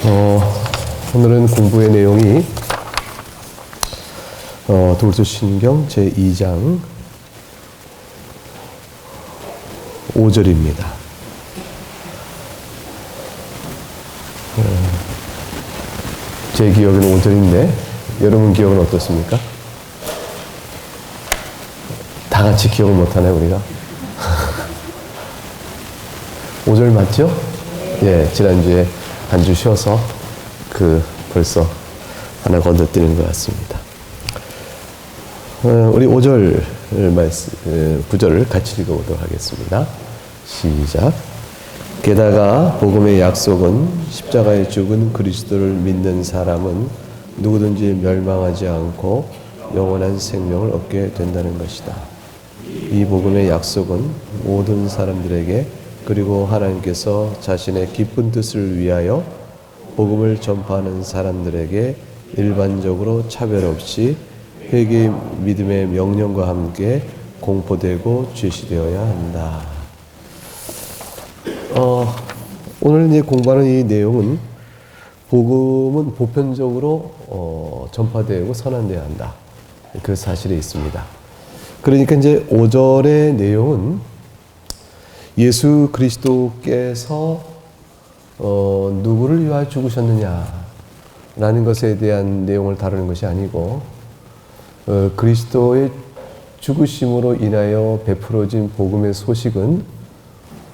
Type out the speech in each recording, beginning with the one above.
오늘은 공부의 내용이 도르토신경 제2장 5절입니다. 제 기억에는 5절인데 여러분 기억은 어떻습니까? 다 같이 기억을 못하나요, 우리가? 5절 맞죠? 예, 지난주에 한 주 쉬어서 벌써 하나 건너뛰는 것 같습니다. 우리 5절 말씀, 9절을 같이 읽어보도록 하겠습니다. 시작. 게다가 복음의 약속은 십자가에 죽은 그리스도를 믿는 사람은 누구든지 멸망하지 않고 영원한 생명을 얻게 된다는 것이다. 이 복음의 약속은 모든 사람들에게 그리고 하나님께서 자신의 기쁜 뜻을 위하여 복음을 전파하는 사람들에게 일반적으로 차별 없이 회개의 믿음의 명령과 함께 공포되고 제시되어야 한다. 오늘 이제 공부하는 이 내용은 복음은 보편적으로 전파되고 선언되어야 한다. 그 사실이 있습니다. 그러니까 이제 5절의 내용은 예수 그리스도께서 누구를 위하여 죽으셨느냐라는 것에 대한 내용을 다루는 것이 아니고 그리스도의 죽으심으로 인하여 베풀어진 복음의 소식은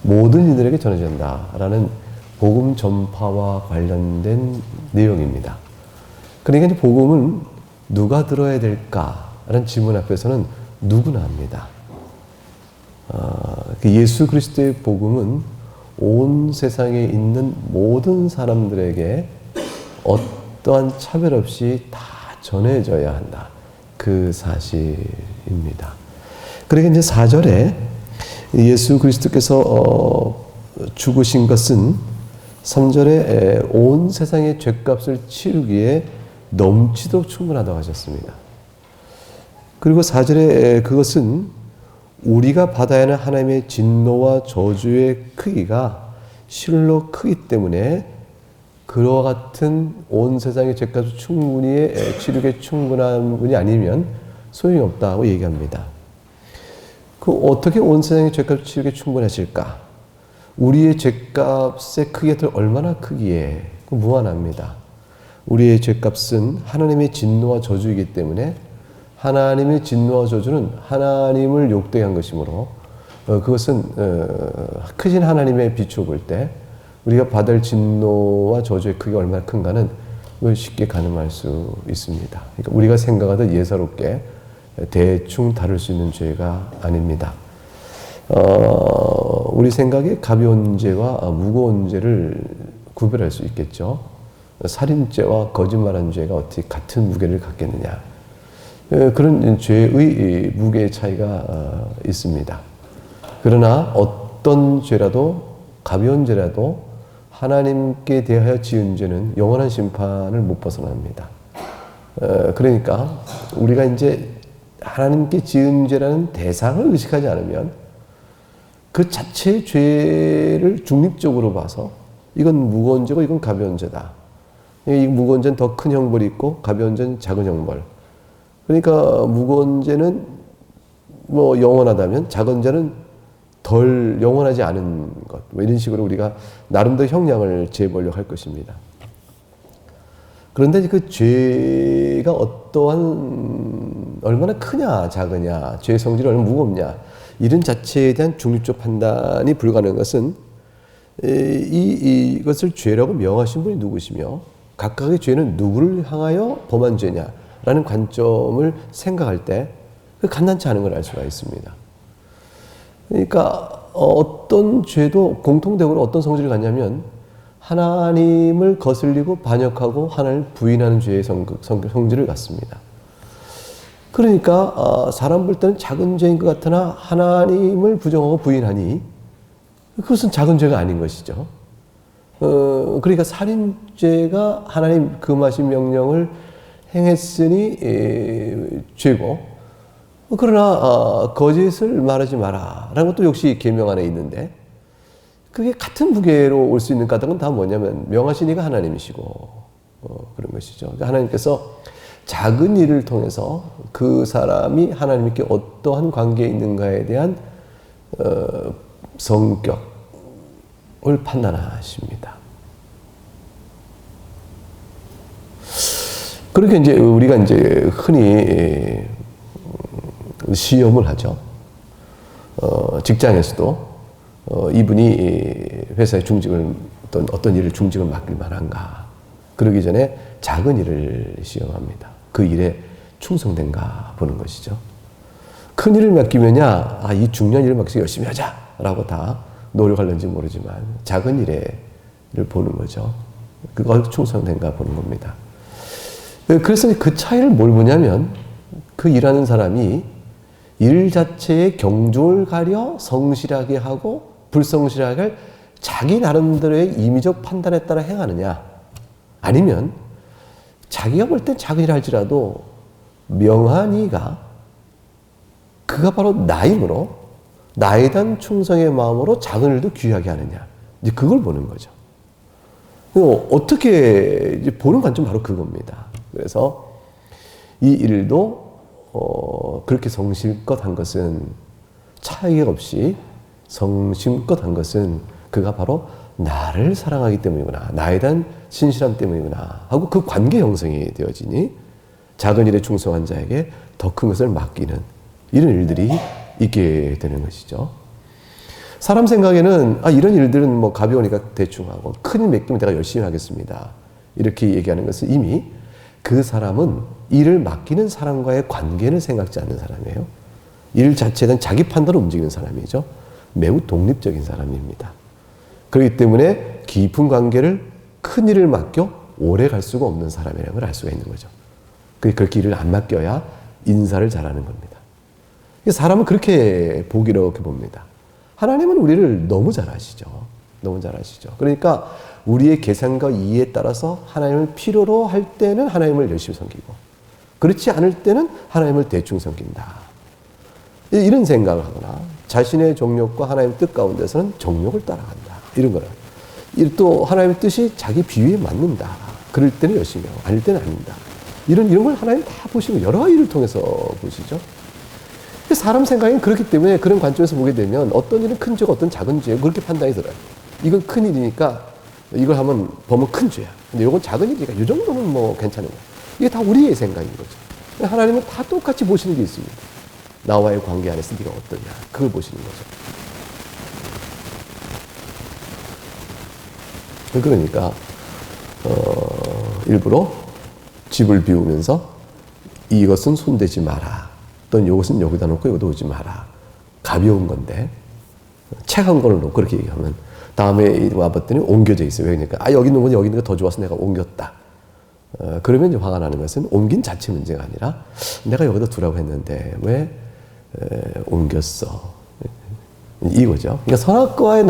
모든 이들에게 전해진다라는 복음 전파와 관련된 내용입니다. 그러니까 이제 복음은 누가 들어야 될까라는 질문 앞에서는 누구나 합니다. 예수 그리스도의 복음은 온 세상에 있는 모든 사람들에게 어떠한 차별 없이 다 전해져야 한다. 그 사실입니다. 그러니까 이제 4절에 예수 그리스도께서 죽으신 것은 3절에 온 세상의 죄값을 치르기에 넘치도록 충분하다고 하셨습니다. 그리고 4절에 그것은 우리가 받아야 하는 하나님의 진노와 저주의 크기가 실로 크기 때문에 그와 같은 온 세상의 죄값을 충분히 치르기에 충분한 분이 아니면 소용이 없다고 얘기합니다. 어떻게 온 세상의 죄값을 치르기에 충분하실까? 우리의 죄값의 크기가 얼마나 크기에 무한합니다. 우리의 죄값은 하나님의 진노와 저주이기 때문에 하나님의 진노와 저주는 하나님을 욕되게 한 것이므로 그것은 크신 하나님의 빛으로 볼 때 우리가 받을 진노와 저주의 크기가 얼마나 큰가는 쉽게 가늠할 수 있습니다. 그러니까 우리가 생각하듯 예사롭게 대충 다룰 수 있는 죄가 아닙니다. 우리 생각에 가벼운 죄와 무거운 죄를 구별할 수 있겠죠. 살인죄와 거짓말한 죄가 어떻게 같은 무게를 갖겠느냐. 그런 죄의 무게의 차이가 있습니다. 그러나 어떤 죄라도 가벼운 죄라도 하나님께 대하여 지은 죄는 영원한 심판을 못 벗어납니다. 그러니까 우리가 이제 하나님께 지은 죄라는 대상을 의식하지 않으면 그 자체의 죄를 중립적으로 봐서 이건 무거운 죄고 이건 가벼운 죄다. 이 무거운 죄는 더 큰 형벌이 있고 가벼운 죄는 작은 형벌. 그러니까 무거운 죄는 영원하다면 작은 죄는 덜 영원하지 않은 것. 이런 식으로 우리가 나름대로 형량을 재보려고 할 것입니다. 그런데 그 죄가 얼마나 크냐 작으냐, 죄의 성질이 얼마나 무겁냐 이런 자체에 대한 중립적 판단이 불가능한 것은 이것을 죄라고 명하신 분이 누구시며 각각의 죄는 누구를 향하여 범한 죄냐 라는 관점을 생각할 때 간단치 않은 걸 알 수가 있습니다. 그러니까 어떤 죄도 공통적으로 어떤 성질을 갖냐면 하나님을 거슬리고 반역하고 하나님을 부인하는 죄의 성질을 갖습니다. 그러니까 사람 볼 때는 작은 죄인 것 같으나 하나님을 부정하고 부인하니 그것은 작은 죄가 아닌 것이죠. 그러니까 살인죄가 하나님 금하신 명령을 행했으니 죄고, 그러나 거짓을 말하지 마라 라는 것도 역시 계명 안에 있는데 그게 같은 무게로 올 수 있는 까닭은 다 뭐냐면 명하신 이가 하나님이시고 그런 것이죠. 그러니까 하나님께서 작은 일을 통해서 그 사람이 하나님께 어떠한 관계에 있는가에 대한 성격을 판단하십니다. 그렇게 이제 우리가 이제 흔히 시험을 하죠. 직장에서도 이분이 회사에 중직을 어떤 일을 중직을 맡길 만한가. 그러기 전에 작은 일을 시험합니다. 그 일에 충성된가 보는 것이죠. 큰 일을 맡기면야 이 중요한 일을 맡기서 열심히 하자라고 다 노력하는지 모르지만 작은 일을 보는 거죠. 그거 충성된가 보는 겁니다. 그래서 그 차이를 뭘 보냐면 그 일하는 사람이 일 자체에 경중을 가려 성실하게 하고 불성실하게 자기 나름대로의 임의적 판단에 따라 행하느냐, 아니면 자기가 볼 땐 작은 일을 할지라도 명한 이가 그가 바로 나임으로 나에 대한 충성의 마음으로 작은 일도 귀하게 하느냐, 이제 그걸 보는 거죠. 어떻게 이제 보는 관점 바로 그겁니다. 그래서 이 일도 그렇게 성실껏 한 것은 차이가 없이 성심껏 한 것은 그가 바로 나를 사랑하기 때문이구나, 나에 대한 신실함 때문이구나 하고 그 관계 형성이 되어지니 작은 일에 충성한 자에게 더 큰 것을 맡기는 이런 일들이 있게 되는 것이죠. 사람 생각에는 이런 일들은 뭐 가벼우니까 대충 하고 큰 일 맡기면 내가 열심히 하겠습니다, 이렇게 얘기하는 것은 이미 그 사람은 일을 맡기는 사람과의 관계를 생각지 않는 사람이에요. 일 자체에 대한 자기 판단으로 움직이는 사람이죠. 매우 독립적인 사람입니다. 그렇기 때문에 깊은 관계를, 큰 일을 맡겨 오래 갈 수가 없는 사람이라는 걸 알 수가 있는 거죠. 그렇게 일을 안 맡겨야 인사를 잘하는 겁니다. 사람은 그렇게 보기롭게 봅니다. 하나님은 우리를 너무 잘 아시죠. 너무 잘 아시죠. 그러니까 우리의 계산과 이해에 따라서 하나님을 필요로 할 때는 하나님을 열심히 섬기고, 그렇지 않을 때는 하나님을 대충 섬긴다, 이런 생각을 하거나 자신의 정욕과 하나님의 뜻 가운데서는 정욕을 따라간다, 이런 거라. 또 하나님의 뜻이 자기 비위에 맞는다, 그럴 때는 열심히 하고 아닐 때는 아닙니다. 이런 걸 하나님 다 보시고 여러 일을 통해서 보시죠. 사람 생각엔 그렇기 때문에 그런 관점에서 보게 되면 어떤 일은 큰 죄고 어떤 작은 죄고 그렇게 판단이 들어요. 이건 큰 일이니까 이걸 하면 범은 큰 죄야. 근데 이건 작은 일이니까 이 정도는 뭐 괜찮은 거야. 이게 다 우리의 생각인 거죠. 하나님은 다 똑같이 보시는 게 있습니다. 나와의 관계 안에서 네가 어떠냐, 그걸 보시는 거죠. 그러니까 일부러 집을 비우면서 이것은 손대지 마라, 또는 이것은 여기다 놓고 이거 놓지 마라, 가벼운 건데 책 한 권을 놓고 그렇게 얘기하면 다음에 와봤더니 옮겨져 있어요. 왜 그러니까 여기 있는 건 여기 있는 게 더 좋아서 내가 옮겼다. 그러면 이제 화가 나는 것은 옮긴 자체 문제가 아니라 내가 여기다 두라고 했는데 왜 옮겼어, 이거죠. 그러니까 선악과의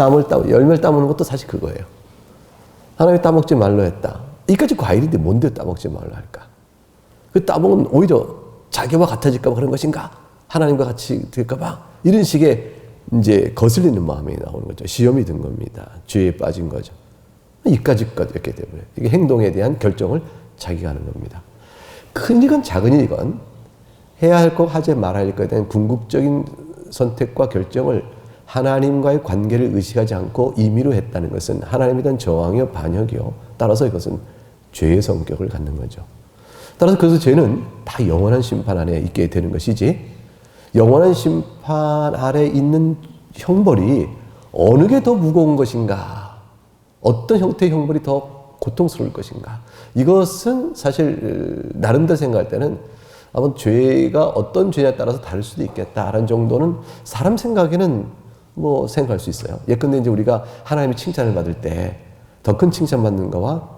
열매를 따먹는 것도 사실 그거예요. 하나님이 따먹지 말라 했다. 이까지 과일인데 뭔데 따먹지 말라 할까? 그 따먹은 오히려 자기와 같아질까 봐 그런 것인가? 하나님과 같이 될까 봐? 이런 식의 이제 거슬리는 마음이 나오는 거죠. 시험이 든 겁니다. 죄에 빠진 거죠. 이까지 것 이렇게 되버려요. 이게 행동에 대한 결정을 자기가 하는 겁니다. 큰 일건 작은 일건 해야 할 것, 하지 말아야 할 것에 대한 궁극적인 선택과 결정을 하나님과의 관계를 의식하지 않고 임의로 했다는 것은 하나님에 대한 저항이요 반역이요, 따라서 이것은 죄의 성격을 갖는 거죠. 따라서 그래서 죄는 다 영원한 심판 안에 있게 되는 것이지, 영원한 심판 아래 있는 형벌이 어느 게 더 무거운 것인가, 어떤 형태의 형벌이 더 고통스러울 것인가, 이것은 사실 나름대로 생각할 때는 아마 죄가 어떤 죄냐에 따라서 다를 수도 있겠다라는 정도는 사람 생각에는 뭐 생각할 수 있어요. 예컨대 이제 우리가 하나님의 칭찬을 받을 때 더 큰 칭찬 받는 거와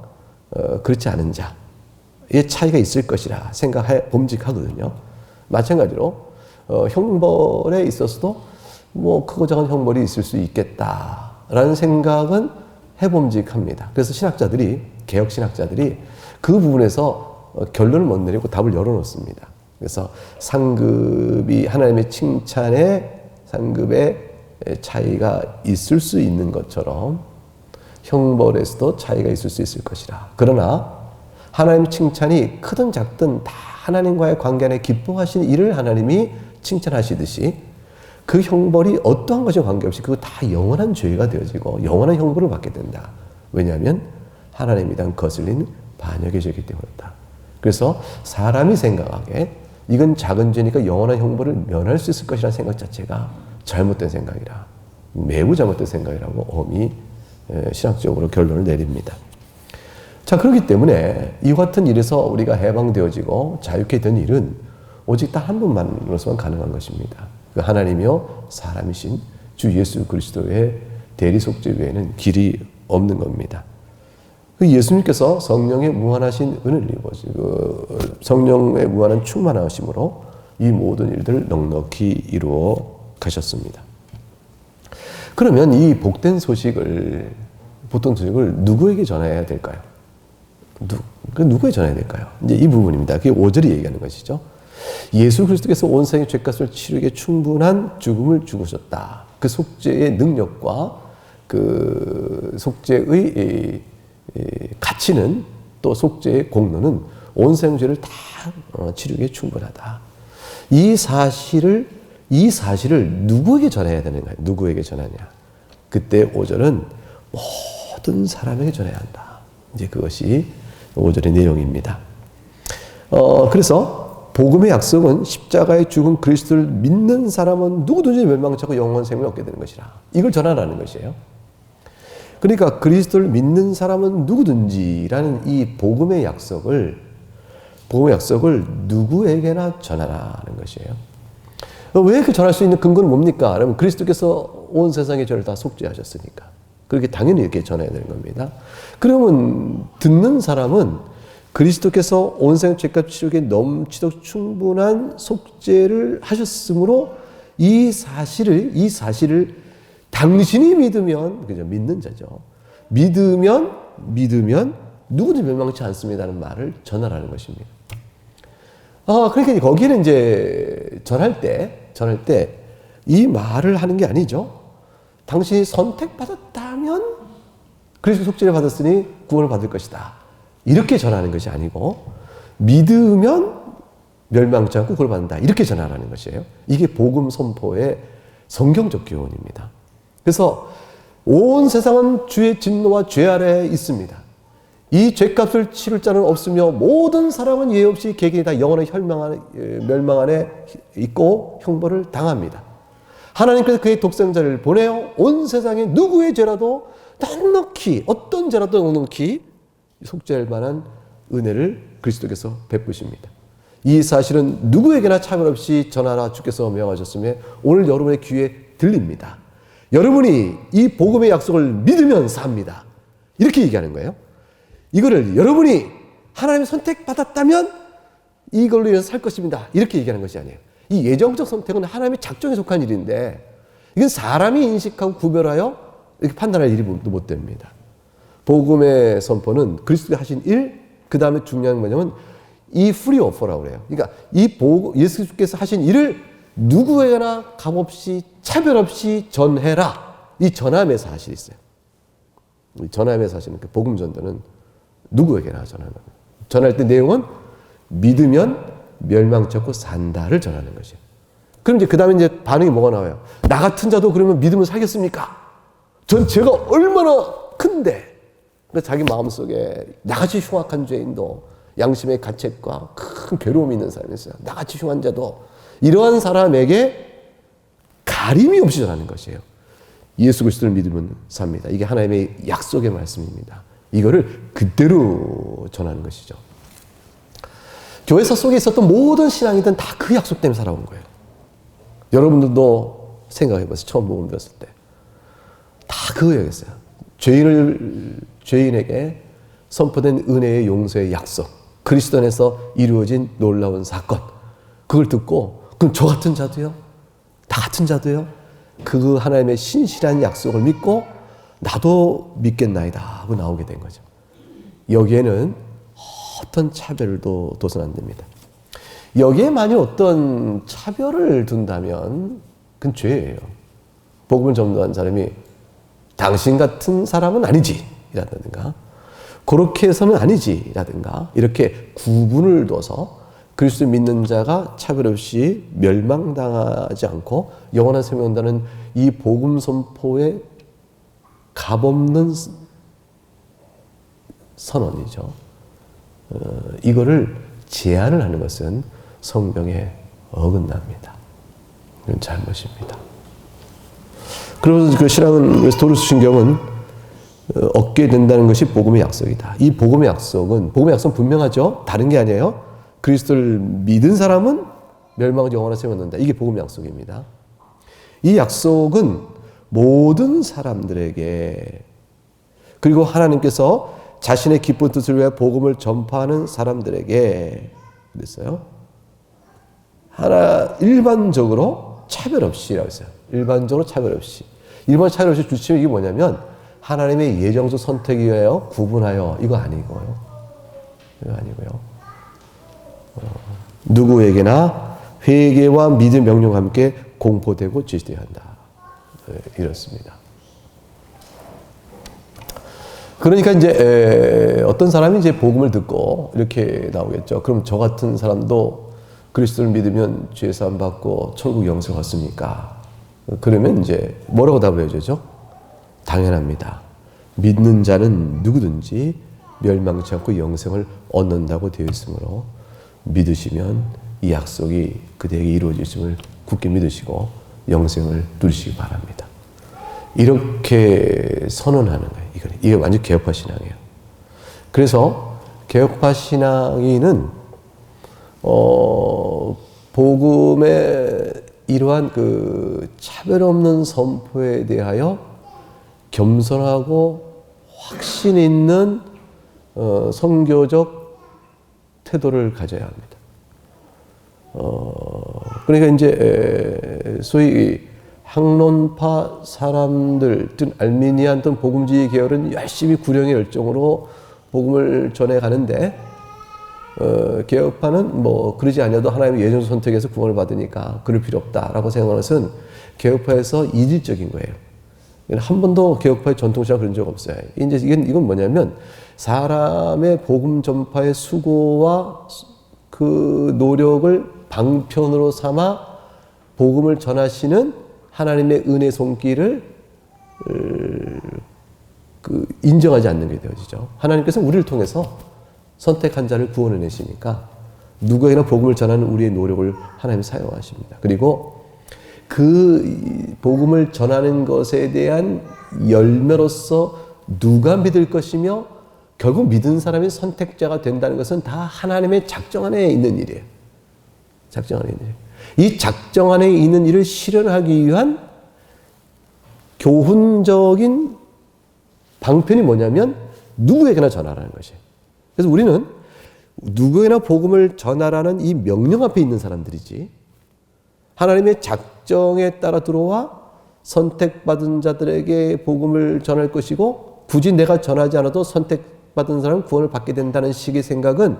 그렇지 않은 자의 차이가 있을 것이라 생각해 봄직하거든요. 마찬가지로 형벌에 있어서도 뭐 크고 작은 형벌이 있을 수 있겠다라는 생각은 해봄직합니다. 그래서 신학자들이, 개혁 신학자들이 그 부분에서 결론을 못 내리고 답을 열어놓습니다. 그래서 상급이 하나님의 칭찬에 상급에 차이가 있을 수 있는 것처럼 형벌에서도 차이가 있을 수 있을 것이라. 그러나 하나님 칭찬이 크든 작든 다 하나님과의 관계 안에 기뻐하시는 일을 하나님이 칭찬하시듯이 그 형벌이 어떠한 것에 관계없이 그거 다 영원한 죄가 되어지고 영원한 형벌을 받게 된다. 왜냐하면 하나님에 대한 거슬린 반역의 죄이기 때문이다. 그래서 사람이 생각하기에 이건 작은 죄니까 영원한 형벌을 면할 수 있을 것이라는 생각 자체가 잘못된 생각이라. 매우 잘못된 생각이라고 엄히 신학적으로 결론을 내립니다. 자, 그렇기 때문에 이와 같은 일에서 우리가 해방되어지고 자유케 된 일은 오직 딱 한 분만으로서만 가능한 것입니다. 그 하나님이요 사람이신 주 예수 그리스도의 대리 속죄 외에는 길이 없는 겁니다. 그 예수님께서 성령의 무한하신 은혜를 입어서 성령의 무한한 충만하심으로 이 모든 일들을 넉넉히 이루어 가셨습니다. 그러면 이 복된 소식을 누구에게 전해야 될까요? 누구에게 전해야 될까요? 이제 이 부분입니다. 그게 5절이 얘기하는 것이죠. 예수 그리스도께서 온 세상의 죄값을 치르기에 충분한 죽음을 죽으셨다. 그 속죄의 능력과 그 속죄의 가치는 또 속죄의 공로는 온 세상 죄를 다 치르기에 충분하다. 이 사실을 누구에게 전해야 되는가? 누구에게 전하냐? 그때 5절은 모든 사람에게 전해야 한다. 이제 그것이 5절의 내용입니다. 그래서 복음의 약속은 십자가에 죽은 그리스도를 믿는 사람은 누구든지 멸망치 않고 영원한 생명을 얻게 되는 것이라. 이걸 전하라는 것이에요. 그러니까 그리스도를 믿는 사람은 누구든지라는 이 복음의 약속을 누구에게나 전하라는 것이에요. 왜 그 전할 수 있는 근거는 뭡니까? 그러면 그리스도께서 온 세상의 죄를 다 속죄하셨으니까. 그렇게 당연히 이렇게 전해야 되는 겁니다. 그러면 듣는 사람은 그리스도께서 온 세상 죄값 치르기에 넘치도록 충분한 속죄를 하셨으므로 이 사실을 당신이 믿으면, 그죠? 믿는 자죠. 믿으면 누구도 멸망치 않습니다라는 말을 전하라는 것입니다. 그러니까 거기는 이제 전할 때 이 말을 하는 게 아니죠. 당신이 선택받았다면 그리스도 속죄를 받았으니 구원을 받을 것이다. 이렇게 전하는 것이 아니고 믿으면 멸망치 않고 구원을 받는다. 이렇게 전하라는 것이에요. 이게 복음 선포의 성경적 교훈입니다. 그래서 온 세상은 주의 진노와 죄 아래에 있습니다. 이 죄값을 치를 자는 없으며 모든 사람은 예외 없이 개개인이 다 영원한 멸망 안에 있고 형벌을 당합니다. 하나님께서 그의 독생자를 보내어 온 세상에 누구의 죄라도 넉넉히, 어떤 죄라도 넉넉히 속죄할 만한 은혜를 그리스도께서 베푸십니다. 이 사실은 누구에게나 차별 없이 전하라 주께서 명하셨으며 오늘 여러분의 귀에 들립니다. 여러분이 이 복음의 약속을 믿으면 삽니다. 이렇게 얘기하는 거예요. 이거를 여러분이 하나님의 선택받았다면 이걸로 인해서 살 것입니다. 이렇게 얘기하는 것이 아니에요. 이 예정적 선택은 하나님의 작정에 속한 일인데 이건 사람이 인식하고 구별하여 이렇게 판단할 일이 못 됩니다. 복음의 선포는 그리스도가 하신 일, 그 다음에 중요한 건 뭐냐면 이 free offer라고 그래요. 그러니까 이 예수께서 하신 일을 누구에게나 값없이 차별 없이 전해라. 이 전함의 사실이 있어요. 이 전함의 사실은 그 복음 전도는 누구에게나 전하는 겁니다. 전할 때 내용은 믿으면 멸망치 않고 산다를 전하는 것이에요. 그럼 이제 그 다음에 이제 반응이 뭐가 나와요? 나 같은 자도 그러면 믿으면 살겠습니까? 전 죄가 얼마나 큰데. 그러니까 자기 마음속에 나같이 흉악한 죄인도 양심의 가책과 큰 괴로움이 있는 사람이 있어요. 나같이 흉한 자도 이러한 사람에게 가림이 없이 전하는 것이에요. 예수 그리스도를 믿으면 삽니다. 이게 하나님의 약속의 말씀입니다. 이거를 그대로 전하는 것이죠. 교회사 속에 있었던 모든 신앙이든 다 그 약속 때문에 살아온 거예요. 여러분들도 생각해보세요. 처음 복음 들었을 때. 다 그거였어요. 죄인에게 선포된 은혜의 용서의 약속. 그리스도 안에서 이루어진 놀라운 사건. 그걸 듣고 그럼 저 같은 자도요? 나 같은 자도요? 그 하나님의 신실한 약속을 믿고 나도 믿겠나이다 하고 나오게 된 거죠. 여기에는 어떤 차별도 둬서는 안 됩니다. 여기에 만약 어떤 차별을 둔다면 그건 죄예요. 복음을 전도한 사람이 당신 같은 사람은 아니지 라든가 그렇게 해서는 아니지 라든가 이렇게 구분을 둬서 그리스도 믿는 자가 차별 없이 멸망당하지 않고 영원한 생명을 얻는다는 이 복음 선포의 값없는 선언이죠. 이거를 제한을 하는 것은 성경에 어긋납니다. 이건 잘못입니다. 그러면서 그 신앙은, 그래서 도루수신경은 얻게 된다는 것이 복음의 약속이다. 이 복음의 약속은 분명하죠. 다른 게 아니에요. 그리스도를 믿은 사람은 멸망하지 영원한 생명을 얻는다. 이게 복음의 약속입니다. 이 약속은 모든 사람들에게, 그리고 하나님께서 자신의 기쁜 뜻을 위해 복음을 전파하는 사람들에게 그랬어요. 일반적으로 차별 없이라고 했어요. 일반적으로 차별 없이. 일반 차별 없이 주시면 이게 뭐냐면 하나님의 예정적 선택에 의하여 구분하여 이거 아니고요. 이거 아니고요. 누구에게나 회개와 믿음 명령과 함께 공포되고 지시되어야 한다. 이렇습니다. 그러니까 이제 어떤 사람이 이제 복음을 듣고 이렇게 나오겠죠. 그럼 저 같은 사람도 그리스도를 믿으면 죄 사함 받고 천국 영생 얻습니까? 그러면 이제 뭐라고 답을 해주죠? 당연합니다. 믿는 자는 누구든지 멸망치 않고 영생을 얻는다고 되어 있으므로 믿으시면 이 약속이 그대에게 이루어질음을 굳게 믿으시고 영생을 누리시기 바랍니다. 이렇게 선언하는 거예요. 이게 완전 개혁파 신앙이에요. 그래서 개혁파 신앙인은 복음의 이러한 그 차별 없는 선포에 대하여 겸손하고 확신 있는 선교적 태도를 가져야 합니다. 그러니까 이제 소위 학론파 사람들, 즉 알미니안 또는 복음주의 계열은 열심히 구령의 열정으로 복음을 전해가는데 개혁파는 뭐 그러지 않아도 하나님의 예정 선택에서 구원을 받으니까 그럴 필요 없다라고 생각하는 것은 개혁파에서 이질적인 거예요. 한 번도 개혁파의 전통시장 그런 적 없어요. 이건 뭐냐면 사람의 복음 전파의 수고와 그 노력을 방편으로 삼아 복음을 전하시는 하나님의 은혜 손길을 인정하지 않는 게 되어지죠. 하나님께서 우리를 통해서 선택한 자를 구원해 내시니까 누구에게나 복음을 전하는 우리의 노력을 하나님이 사용하십니다. 그리고 그 복음을 전하는 것에 대한 열매로서 누가 믿을 것이며 결국 믿은 사람이 선택자가 된다는 것은 다 하나님의 작정 안에 있는 일이에요. 작정 안에 있는 일. 이 작정 안에 있는 일을 실현하기 위한 교훈적인 방편이 뭐냐면 누구에게나 전하라는 것이에요. 그래서 우리는 누구에게나 복음을 전하라는 이 명령 앞에 있는 사람들이지 하나님의 작정에 따라 들어와 선택받은 자들에게 복음을 전할 것이고 굳이 내가 전하지 않아도 선택받은 사람은 구원을 받게 된다는 식의 생각은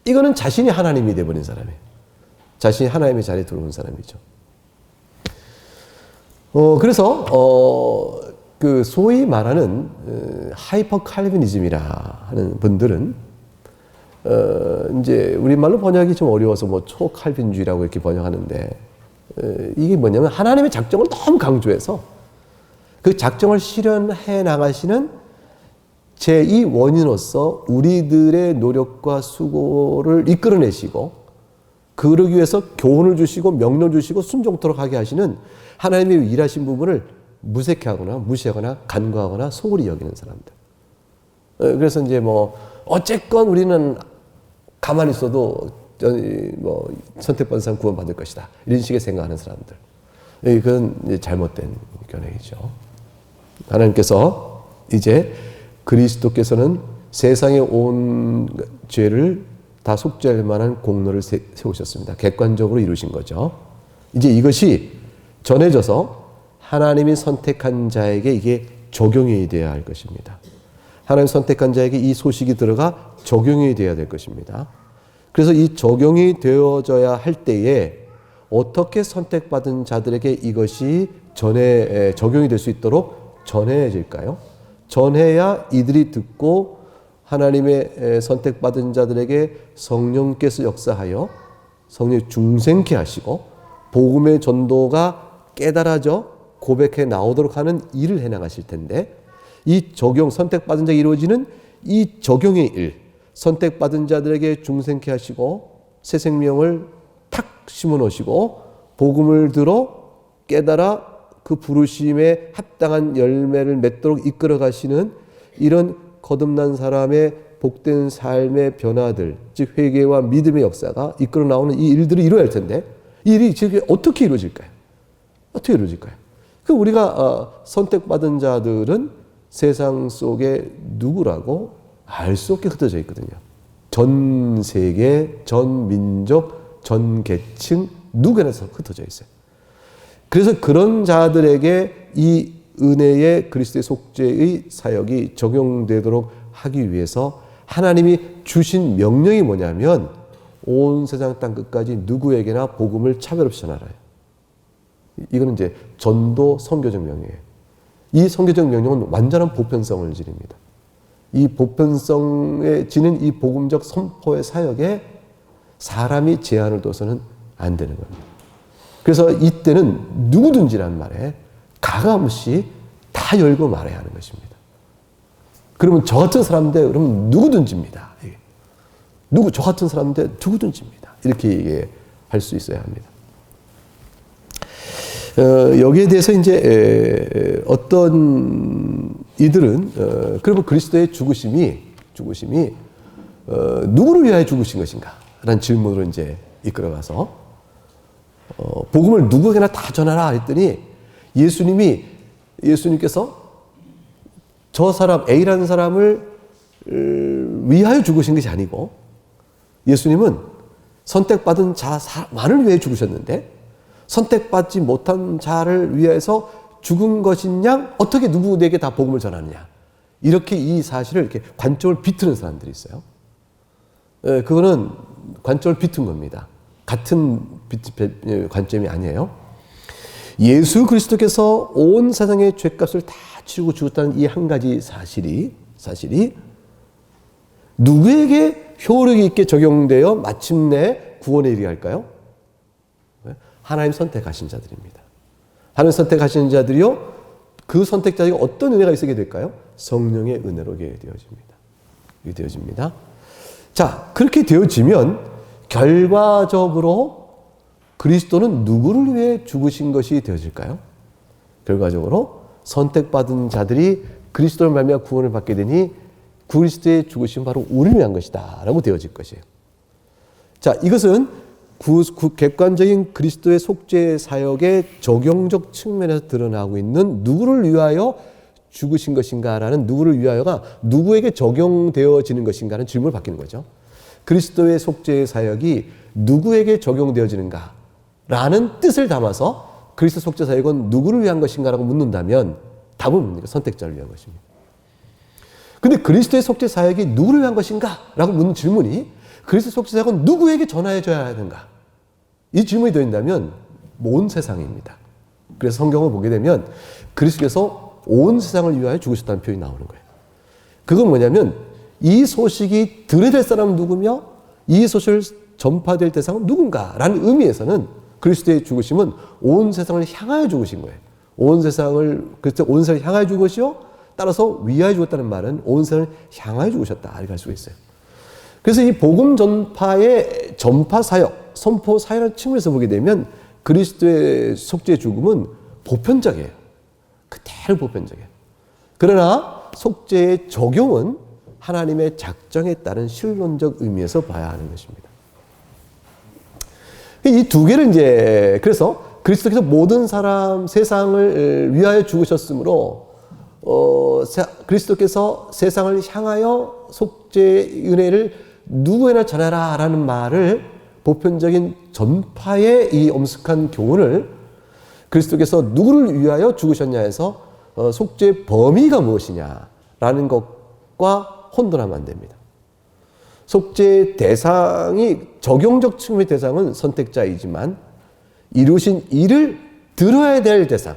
이거는 자신이 하나님이 되어버린 사람이에요. 자신이 하나님의 자리에 들어온 사람이죠. 그래서 그 소위 말하는 하이퍼 칼빈이즘이라 하는 분들은 이제 우리말로 번역이 좀 어려워서 뭐 초칼빈주의라고 이렇게 번역하는데 이게 뭐냐면 하나님의 작정을 너무 강조해서 그 작정을 실현해 나가시는 제2 원인으로서 우리들의 노력과 수고를 이끌어내시고 그러기 위해서 교훈을 주시고 명령 주시고 순종토록 하게 하시는 하나님의 일하신 부분을 무색해하거나 무시하거나 간과하거나 소홀히 여기는 사람들. 그래서 이제 뭐 어쨌건 우리는 가만히 있어도 뭐 선택받은 사람 구원받을 것이다. 이런 식의 생각하는 사람들. 이건 이제 잘못된 견해이죠. 하나님께서 이제 그리스도께서는 세상에 온 죄를 다 속죄할 만한 공로를 세우셨습니다. 객관적으로 이루신 거죠. 이제 이것이 전해져서 하나님이 선택한 자에게 이게 적용이 되어야 할 것입니다. 하나님 선택한 자에게 이 소식이 들어가 적용이 되어야 될 것입니다. 그래서 이 적용이 되어져야 할 때에 어떻게 선택받은 자들에게 이것이 적용이 될 수 있도록 전해질까요? 전해야 이들이 듣고 하나님의 선택받은 자들에게 성령께서 역사하여 성령이 중생케 하시고 복음의 전도가 깨달아져 고백해 나오도록 하는 일을 해나가실 텐데, 이 선택받은 자가 이루어지는 이 적용의 일, 선택받은 자들에게 중생케 하시고 새 생명을 탁 심어 놓으시고 복음을 들어 깨달아 그 부르심에 합당한 열매를 맺도록 이끌어 가시는 이런 거듭난 사람의 복된 삶의 변화들, 즉 회개와 믿음의 역사가 이끌어 나오는 이 일들을 이루어야 할 텐데, 이 일이 지금 어떻게 이루어질까요? 어떻게 이루어질까요? 우리가 선택받은 자들은 세상 속에 누구라고 알 수 없게 흩어져 있거든요. 전 세계, 전 민족, 전 계층 누구나 흩어져 있어요. 그래서 그런 자들에게 이 은혜의 그리스도의 속죄의 사역이 적용되도록 하기 위해서 하나님이 주신 명령이 뭐냐면 온 세상 땅 끝까지 누구에게나 복음을 차별 없이 전하라요. 이거는 이제 전도 선교적 명령이에요. 이 선교적 명령은 완전한 보편성을 지닙니다. 이 보편성에 지닌 이 복음적 선포의 사역에 사람이 제한을 둬서는 안 되는 겁니다. 그래서 이때는 누구든지란 말에 가감없이 다 열고 말해야 하는 것입니다. 그러면 저 같은 사람인데 그러면 누구든지입니다. 저 같은 사람인데 누구든지입니다. 이렇게 얘기할 수 있어야 합니다. 여기에 대해서 이제 어떤 이들은 그러면 그리스도의 죽으심이 누구를 위하여 죽으신 것인가? 라는 질문으로 이제 이끌어가서 복음을 누구에게나 다 전하라 했더니 예수님께서 저 사람 A라는 사람을 위하여 죽으신 것이 아니고 예수님은 선택받은 자만을 위해 죽으셨는데 선택받지 못한 자를 위해서 죽은 것이냐 어떻게 누구에게 다 복음을 전하느냐 이렇게 이 사실을 이렇게 관점을 비트는 사람들이 있어요. 그거는 관점을 비튼 겁니다. 같은 관점이 아니에요. 예수 그리스도께서 온 세상의 죄값을 다 치르고 죽었다는 이 한 가지 사실이 누구에게 효력이 있게 적용되어 마침내 구원에 이르게 할까요? 하나님 선택하신 자들입니다. 하나님 선택하신 자들이요, 그 선택자에게 어떤 은혜가 있게 될까요? 성령의 은혜로 되어집니다. 자, 그렇게 되어지면 결과적으로 그리스도는 누구를 위해 죽으신 것이 되어질까요? 결과적으로 선택받은 자들이 그리스도를 말미암아 구원을 받게 되니 그리스도의 죽으심은 바로 우리를 위한 것이다 라고 되어질 것이에요. 자, 이것은 객관적인 그리스도의 속죄 사역의 적용적 측면에서 드러나고 있는 누구를 위하여 죽으신 것인가라는 누구를 위하여가 누구에게 적용되어지는 것인가라는 질문을 받기는 거죠. 그리스도의 속죄 사역이 누구에게 적용되어지는가라는 뜻을 담아서 그리스도 속죄 사역은 누구를 위한 것인가라고 묻는다면 답은 뭡니까? 선택자를 위한 것입니다. 근데 그리스도의 속죄 사역이 누구를 위한 것인가라고 묻는 질문이 그리스도 속죄 사역은 누구에게 전하여져야 하는가? 이 질문이 드린다면 온 세상입니다. 그래서 성경을 보게 되면 그리스도께서 온 세상을 위하여 죽으셨다는 표현이 나오는 거예요. 그건 뭐냐면 이 소식이 들어야 될 사람은 누구며 이 소식을 전파될 대상은 누군가라는 의미에서는 그리스도의 죽으심은 온 세상을 향하여 죽으신 거예요. 온 세상을 향하여 죽은 것이요, 따라서 위하여 죽었다는 말은 온 세상을 향하여 죽으셨다 이렇게 할 수가 있어요. 그래서 이 복음 전파의 전파 사역, 선포 사역의 측면에서 보게 되면 그리스도의 속죄 죽음은 보편적이에요. 그대로 보편적이에요. 그러나 속죄의 적용은 하나님의 작정에 따른 실론적 의미에서 봐야 하는 것입니다. 이 두 개를 이제 그래서 그리스도께서 모든 사람 세상을 위하여 죽으셨으므로 그리스도께서 세상을 향하여 속죄의 은혜를 누구에나 전하라라는 말을 보편적인 전파의 이 엄숙한 교훈을 그리스도께서 누구를 위하여 죽으셨냐 해서 속죄의 범위가 무엇이냐라는 것과 혼돈하면 안 됩니다. 속죄의 대상이 적용적 측면의 대상은 선택자이지만 이루신 일을 들어야 될 대상,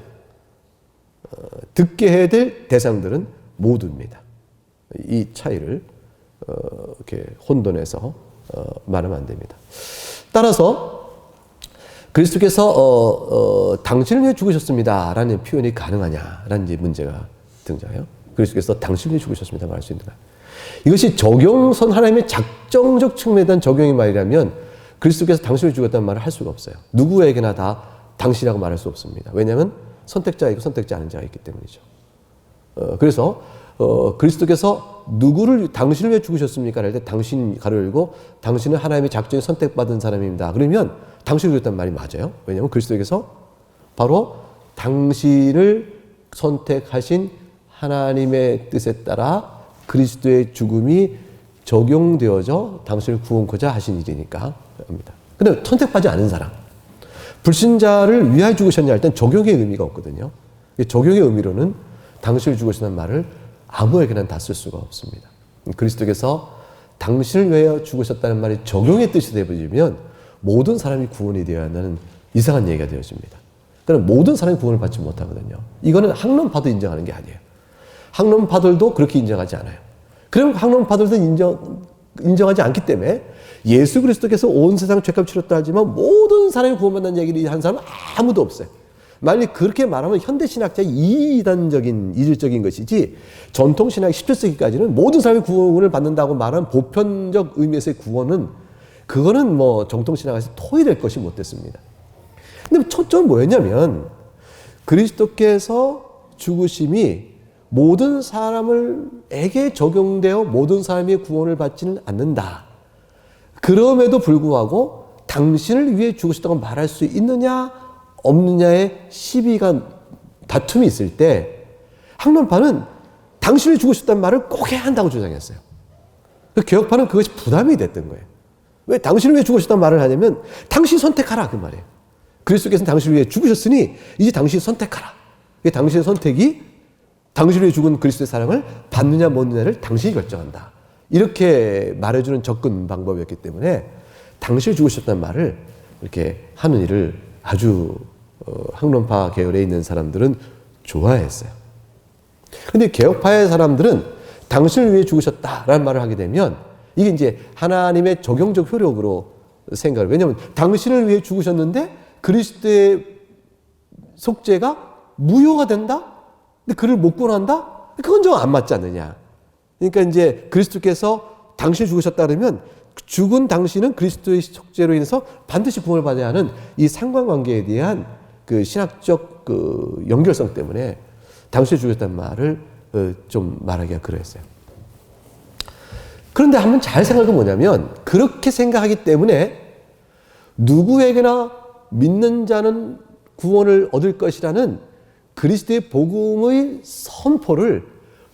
듣게 해야 될 대상들은 모두입니다. 이 차이를 이렇게 혼돈해서 말하면 안 됩니다. 따라서 그리스도께서 당신을 위해 죽으셨습니다 라는 표현이 가능하냐라는 이제 문제가 등장해요. 그리스도께서 당신을 위해 죽으셨습니다 말할 수 있는가? 이것이 적용선 하나님의 작정적 측면에 대한 적용의 말이라면 그리스도께서 당신을 위해 죽었다는 말을 할 수가 없어요. 누구에게나 다 당신이라고 말할 수 없습니다. 왜냐하면 선택자가 있고 선택지 않은 자가 있기 때문이죠. 그래서 그리스도께서 누구를 당신을 위해 죽으셨습니까? 할 때 당신 가로 열고 당신은 하나님의 작정에 선택받은 사람입니다. 그러면 당신을 죽였다는 말이 맞아요. 왜냐하면 그리스도께서 바로 당신을 선택하신 하나님의 뜻에 따라 그리스도의 죽음이 적용되어져 당신을 구원코자 하신 일이니까 합니다. 근데 선택받지 않은 사람, 불신자를 위하여 죽으셨냐 할 땐 적용의 의미가 없거든요. 적용의 의미로는 당신을 죽으시는 말을 아무에게나 다 쓸 수가 없습니다. 그리스도께서 당신을 위하여 죽으셨다는 말이 적용의 뜻이 되어지면 모든 사람이 구원이 되어야 한다는 이상한 얘기가 되어집니다. 그럼 모든 사람이 구원을 받지 못하거든요. 이거는 학론파도 인정하는 게 아니에요. 학론파들도 그렇게 인정하지 않아요. 그럼 학론파들도 인정하지 않기 때문에 예수 그리스도께서 온 세상 죄값 치렀다 하지만 모든 사람이 구원받는 얘기를 한 사람은 아무도 없어요. 만약 그렇게 말하면 현대신학자의 이단적인 이질적인 것이지 전통신학 17세기까지는 모든 사람이 구원을 받는다고 말하는 보편적 의미에서의 구원은 그거는 뭐 정통신학에서 토의될 것이 못 됐습니다. 근데 초점은 뭐였냐면 그리스도께서 죽으심이 모든 사람에게 적용되어 모든 사람이 구원을 받지는 않는다. 그럼에도 불구하고 당신을 위해 죽으셨다고 말할 수 있느냐 없느냐의 시비가 다툼이 있을 때 학론파는 당신을 죽으셨다는 말을 꼭 해야 한다고 주장했어요. 개혁파는 그것이 부담이 됐던 거예요. 왜 당신을 위해 죽으셨다는 말을 하냐면 당신 선택하라 그 말이에요. 그리스도께서는 당신을 위해 죽으셨으니 이제 당신이 선택하라. 당신의 선택이 당신을 위해 죽은 그리스도의 사랑을 받느냐 못 받느냐를 당신이 결정한다. 이렇게 말해주는 접근 방법이었기 때문에 당신을 죽으셨다는 말을 이렇게 하는 일을 아주 학론파 계열에 있는 사람들은 좋아했어요. 근데 개혁파의 사람들은 당신을 위해 죽으셨다라는 말을 하게 되면 이게 이제 하나님의 적용적 효력으로 생각을, 왜냐하면 당신을 위해 죽으셨는데 그리스도의 속죄가 무효가 된다? 근데 그를 못 구원한다? 그건 좀 안 맞지 않느냐. 그러니까 이제 그리스도께서 당신이 죽으셨다 그러면 죽은 당신은 그리스도의 속죄로 인해서 반드시 구원을 받아야 하는 이 상관관계에 대한 그 신학적 그 연결성 때문에 당신이 죽으셨다는 말을 좀 말하기가 그랬어요. 그런데 한번 잘 생각해 뭐냐면 그렇게 생각하기 때문에 누구에게나 믿는 자는 구원을 얻을 것이라는 그리스도의 복음의 선포를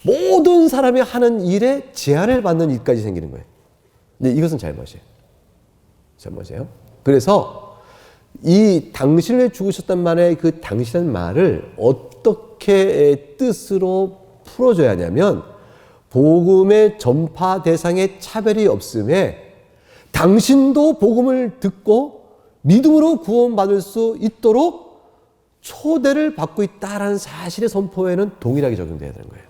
모든 사람이 하는 일에 제한을 받는 일까지 생기는 거예요. 근데 이것은 잘못이에요. 잘못이에요. 그래서 이 당신을 위해 죽으셨단 말의 그 당신이라는 말을 어떻게 뜻으로 풀어줘야 하냐면 복음의 전파 대상에 차별이 없음에 당신도 복음을 듣고 믿음으로 구원받을 수 있도록 초대를 받고 있다라는 사실의 선포에는 동일하게 적용돼야 되는 거예요.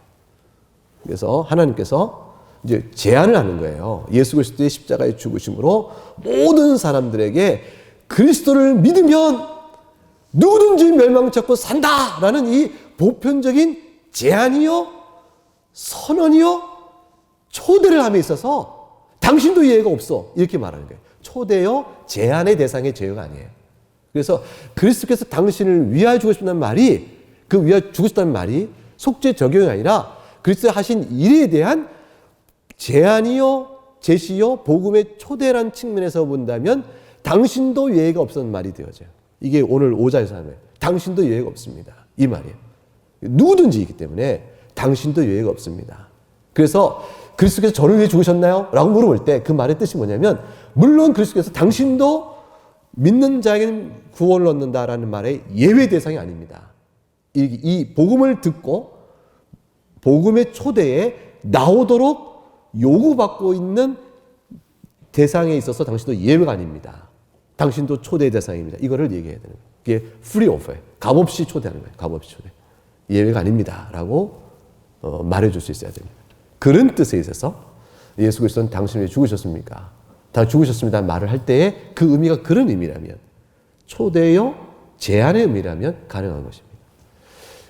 그래서 하나님께서 이제 제안을 하는 거예요. 예수 그리스도의 십자가의 죽으심으로 모든 사람들에게 그리스도를 믿으면 누구든지 멸망치 않고 산다라는 이 보편적인 제안이요, 선언이요, 초대를 함에 있어서 당신도 이해가 없어 이렇게 말하는 거예요. 초대요, 제안의 대상의 제어가 아니에요. 그래서 그리스도께서 당신을 위하여 죽으셨다는 말이 그 위하여 죽으셨다는 말이 속죄 적용이 아니라 그리스도 하신 일에 대한 제안이요, 제시요, 복음의 초대라는 측면에서 본다면 당신도 예외가 없었는 말이 되어져요. 이게 오늘 5자에서 하는 거예요. 당신도 예외가 없습니다. 이 말이에요. 누구든지이기 때문에 당신도 예외가 없습니다. 그래서 그리스도께서 저를 위해 죽으셨나요? 라고 물어볼 때 그 말의 뜻이 뭐냐면 물론 그리스도께서 당신도 믿는 자에게는 구원을 얻는다라는 말의 예외 대상이 아닙니다. 이 복음을 듣고 복음의 초대에 나오도록 요구받고 있는 대상에 있어서 당신도 예외가 아닙니다. 당신도 초대의 대상입니다. 이거를 얘기해야 되는 거예요. 그게 free offer예요. 값없이 초대하는 거예요. 값없이 초대. 예외가 아닙니다. 라고 말해줄 수 있어야 됩니다. 그런 뜻에 있어서 예수 그리스도는 당신을 왜 죽으셨습니까? 다 죽으셨습니다. 말을 할 때에 그 의미가 그런 의미라면, 초대요 제한의 의미라면 가능한 것입니다.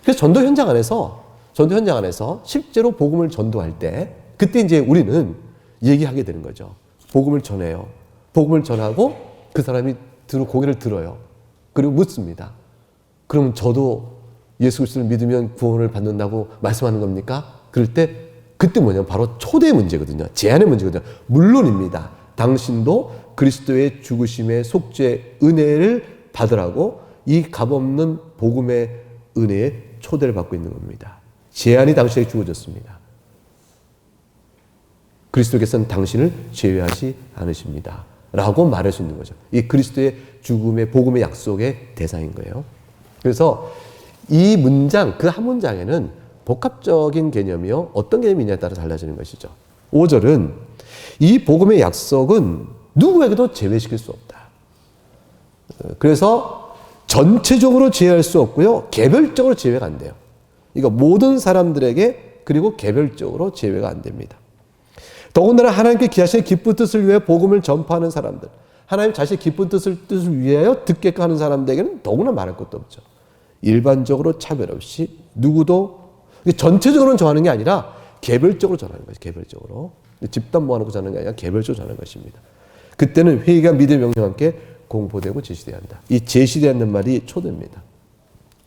그래서 전도 현장 안에서 실제로 복음을 전도할 때 그때 이제 우리는 얘기하게 되는 거죠. 복음을 전해요. 복음을 전하고 그 사람이 고개를 들어요. 그리고 묻습니다. 그럼 저도 예수 그리스도를 믿으면 구원을 받는다고 말씀하는 겁니까? 그럴 때 그때 뭐냐면 바로 초대의 문제거든요. 제한의 문제거든요. 물론입니다. 당신도 그리스도의 죽으심의 속죄 은혜를 받으라고 이 값없는 복음의 은혜에 초대를 받고 있는 겁니다. 제한이 당신에게 주어졌습니다. 그리스도께서는 당신을 제외하지 않으십니다. 라고 말할 수 있는 거죠. 이 그리스도의 죽음의 복음의 약속의 대상인 거예요. 그래서 이 문장, 그 한 문장에는 복합적인 개념이요. 어떤 개념이냐에 따라 달라지는 것이죠. 5절은 이 복음의 약속은 누구에게도 제외시킬 수 없다. 그래서 전체적으로 제외할 수 없고요. 개별적으로 제외가 안 돼요. 그러니까 모든 사람들에게 그리고 개별적으로 제외가 안 됩니다. 더군다나 하나님께 기하신 기쁜 뜻을 위해 복음을 전파하는 사람들, 하나님 자신의 기쁜 뜻을 위하여 듣게끔 하는 사람들에게는 더구나 말할 것도 없죠. 일반적으로 차별 없이 누구도 전체적으로는 전하는 게 아니라 개별적으로 전하는 것이 개별적으로 집단 모아놓고 전하는 게 아니라 개별적으로 전하는 것입니다. 그때는 회의가 믿음의 명령과 함께 공포되고 제시돼야 한다. 이 제시돼야 한다는 말이 초대입니다.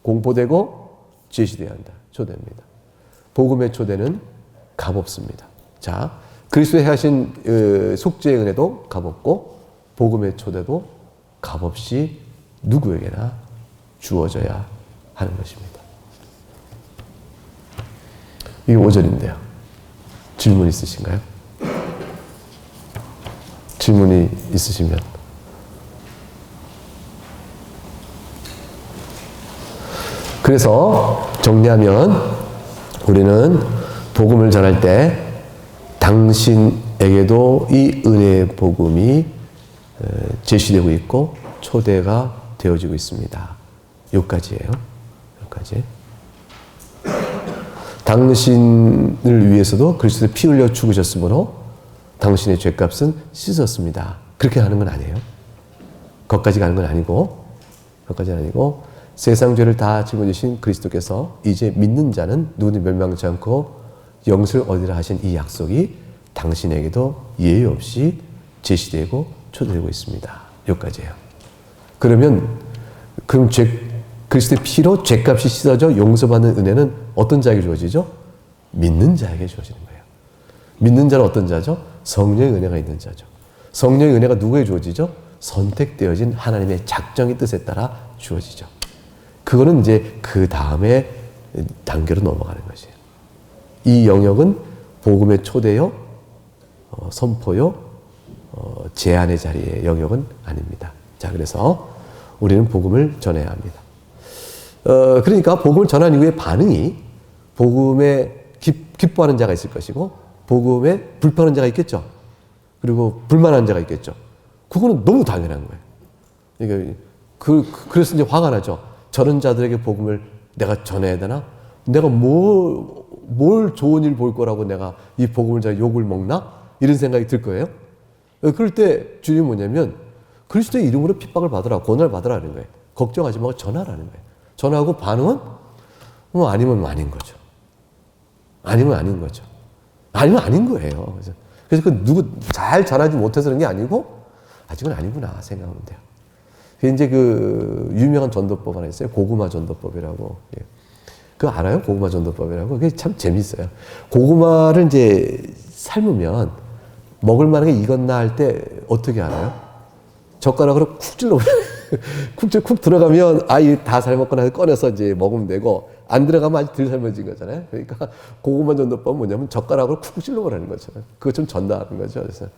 공포되고 제시돼야 한다. 초대입니다. 복음의 초대는 값없습니다. 자, 그리스도의 하신 속죄의 은혜도 값없고 복음의 초대도 값없이 누구에게나 주어져야 하는 것입니다. 이게 5절인데요. 질문 있으신가요? 질문이 있으시면 그래서 정리하면 우리는 복음을 전할 때 당신에게도 이 은혜의 복음이 제시되고 있고 초대가 되어지고 있습니다. 여기까지예요. 여기까지. 당신을 위해서도 그리스도의 피 흘려 죽으셨으므로 당신의 죄값은 씻었습니다. 그렇게 하는 건 아니에요. 거기까지 가는 건 아니고, 거기까지는 아니고 세상 죄를 다 짊어지신 그리스도께서 이제 믿는 자는 누구도 멸망치 않고 영생을 얻으라 하신 이 약속이 당신에게도 예외 없이 제시되고 초대되고 있습니다. 여기까지예요. 그럼 그리스도의 피로 죄값이 씻어져 용서받는 은혜는 어떤 자에게 주어지죠? 믿는 자에게 주어지는 거예요. 믿는 자는 어떤 자죠? 성령의 은혜가 있는 자죠. 성령의 은혜가 누구에게 주어지죠? 선택되어진 하나님의 작정의 뜻에 따라 주어지죠. 그거는 이제 그 다음에 단계로 넘어가는 것이에요. 이 영역은 복음의 초대요, 선포요, 제한의 자리의 영역은 아닙니다. 자, 그래서 우리는 복음을 전해야 합니다. 그러니까 복음을 전한 이후의 반응이 복음에 기뻐하는 자가 있을 것이고 복음에 불평하는 자가 있겠죠. 그리고 불만하는 자가 있겠죠. 그거는 너무 당연한 거예요. 그러니까 그래서 이제 화가 나죠. 저런 자들에게 복음을 내가 전해야 되나? 내가 뭘 좋은 일 볼 거라고 내가 이 복음을 전해 욕을 먹나? 이런 생각이 들 거예요. 그럴 때 주님이 뭐냐면 그리스도의 이름으로 핍박을 받으라, 고난을 받으라는 거예요. 걱정하지 말고 전하라는 거예요. 전하고 반응은 아니면 아닌 거죠. 아니면 아닌 거죠. 아니면 아닌 거예요. 그래서 그 누구 잘 전하지 못해서 그런 게 아니고 아직은 아니구나 생각하면 돼요. 이제 그 유명한 전도법 하나 있어요. 고구마 전도법이라고. 그거 알아요? 고구마 전도법이라고. 그게 참 재밌어요. 고구마를 이제 삶으면 먹을 만하게 익었나 할 때 어떻게 알아요? 젓가락으로 쿡 찔러버려요. 쿡 들어가면 이게 다 삶았거나 꺼내서 이제 먹으면 되고 안 들어가면 아직 덜 삶아진 거잖아요. 그러니까 고구마 전도법은 뭐냐면 젓가락으로 쿡 찔러버리는 거죠. 그거 좀 전달하는 거죠. 그래서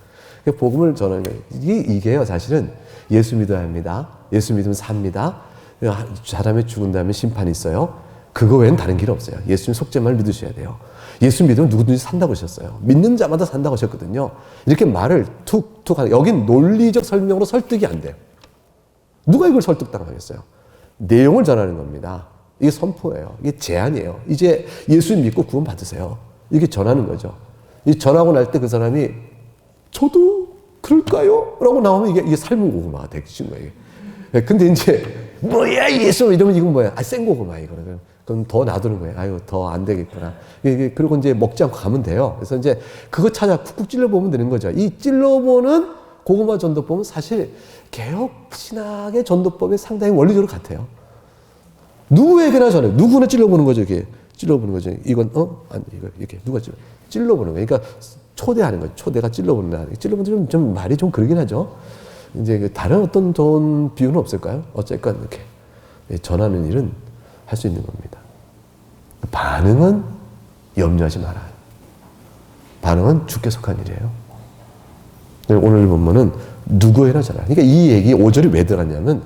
복음을 전하는 거예요. 이게요, 사실은 예수 믿어야 합니다. 예수 믿으면 삽니다. 사람이 죽은 다음에 심판이 있어요. 그거 외엔 다른 길 없어요. 예수님 속죄만 믿으셔야 돼요. 예수 믿으면 누구든지 산다고 하셨어요. 믿는 자마다 산다고 하셨거든요. 이렇게 말을 툭툭 하는, 여긴 논리적 설명으로 설득이 안 돼요. 누가 이걸 설득당하겠어요? 내용을 전하는 겁니다. 이게 선포예요. 이게 제안이에요. 이제 예수 믿고 구원 받으세요. 이게 전하는 거죠. 이 전하고 날 때 그 사람이 저도 그럴까요? 라고 나오면 이게 삶은 고구마가 되신 거예요. 근데 이제 뭐야 예수 이러면 이건 뭐야? 생 고구마 이거는. 그럼 더 놔두는 거예요. 아유 더 안 되겠구나. 그리고 이제 먹지 않고 가면 돼요. 그래서 이제 그거 찾아 쿡쿡 찔러보면 되는 거죠. 이 찔러보는 고구마 전도법은 사실 개혁 신학의 전도법에 상당히 원리적으로 같아요. 누구에게나 전해. 누구나 찔러보는 거죠. 이게 찔러보는 거죠. 이건 아니 이거 이렇게 누가 찔러보는 거예요. 그러니까 초대하는 거죠. 초대가 찔러보는 거. 찔러보는 좀 말이 좀 그러긴 하죠. 이제 다른 어떤 좋은 비유는 없을까요? 어쨌건 이렇게 전하는 일은 할 수 있는 겁니다. 반응은 염려하지 마라. 반응은 주께 속한 일이에요. 오늘 본문은 누구에나 전하라. 그러니까 이 얘기 5절이 왜 들어갔냐면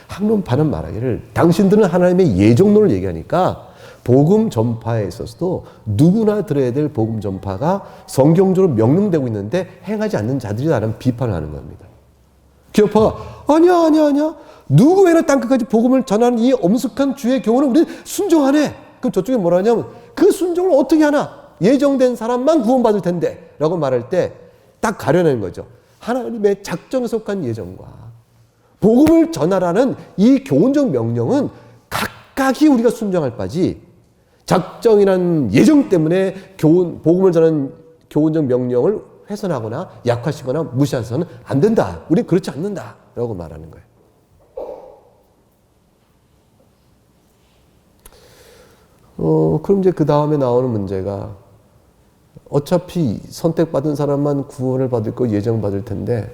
학론파는 말하기를 당신들은 하나님의 예정론을 얘기하니까 복음 전파에 있어서도 누구나 들어야 될 복음 전파가 성경적으로 명령되고 있는데 행하지 않는 자들이라는 비판을 하는 겁니다. 기업파가 아니야. 누구에나 땅끝까지 복음을 전하는 이 엄숙한 주의 교훈은 우리는 순종하네. 그럼 저쪽에 뭐라 하냐면 그 순종을 어떻게 하나? 예정된 사람만 구원받을 텐데 라고 말할 때 딱 가려내는 거죠. 하나님의 작정에 속한 예정과 복음을 전하라는 이 교훈적 명령은 각각이 우리가 순종할 바지 작정이라는 예정 때문에 복음을 전하는 교훈적 명령을 훼손하거나 약화시거나 무시해서는 안 된다. 우리는 그렇지 않는다. 라고 말하는 거예요. 그럼 이제 그 다음에 나오는 문제가 어차피 선택받은 사람만 구원을 받을 거 예정받을 텐데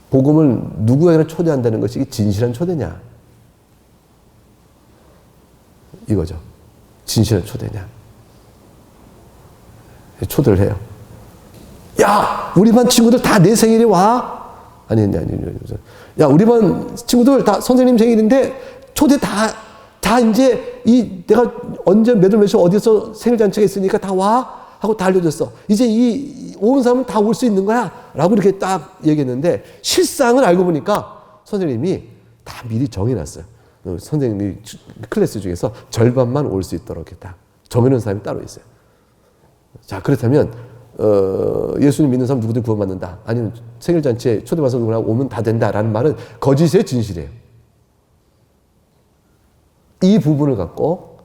복음을 누구에게나 초대한다는 것이 진실한 초대냐? 이거죠. 진실한 초대냐? 초대를 해요. 야, 우리 반 친구들 다 내 생일에 와? 아니. 야, 우리 반 친구들 다 선생님 생일인데 초대 다 이제 내가 언제 몇 월 어디서 생일 잔치가 있으니까 다 와? 하고 다 알려줬어. 이제 온 사람은 다 올 수 있는 거야? 라고 이렇게 딱 얘기했는데 실상을 알고 보니까 선생님이 다 미리 정해놨어요. 선생님이 클래스 중에서 절반만 올 수 있도록 이렇게 딱 정해놓은 사람이 따로 있어요. 자, 그렇다면 예수님 믿는 사람 누구든 구원받는다. 아니면 생일잔치에 초대받아서 누구나 오면 다 된다라는 말은 거짓의 진실이에요. 이 부분을 갖고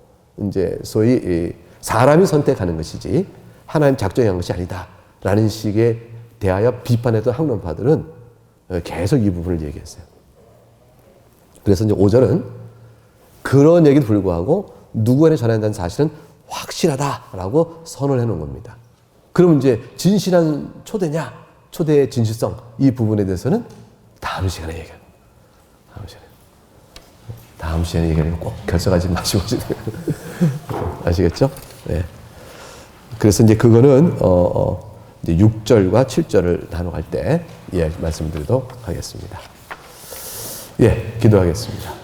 이제 소위 사람이 선택하는 것이지 하나님 작정한 것이 아니다라는 식의 대하여 비판했던 학론파들은 계속 이 부분을 얘기했어요. 그래서 이제 5절은 그런 얘기도 불구하고 누구에게 전해야 한다는 사실은 확실하다라고 선언을 해놓은 겁니다. 그럼 이제 진실한 초대냐, 초대의 진실성 이 부분에 대해서는 다음 시간에 얘기해요. 다음 시간에 얘기하는 거 꼭 결석하지 마시고 아시겠죠? 네. 그래서 이제 그거는 이제 6절과 7절을 나눠갈 때 말씀드리도록 하겠습니다. 예, 기도하겠습니다.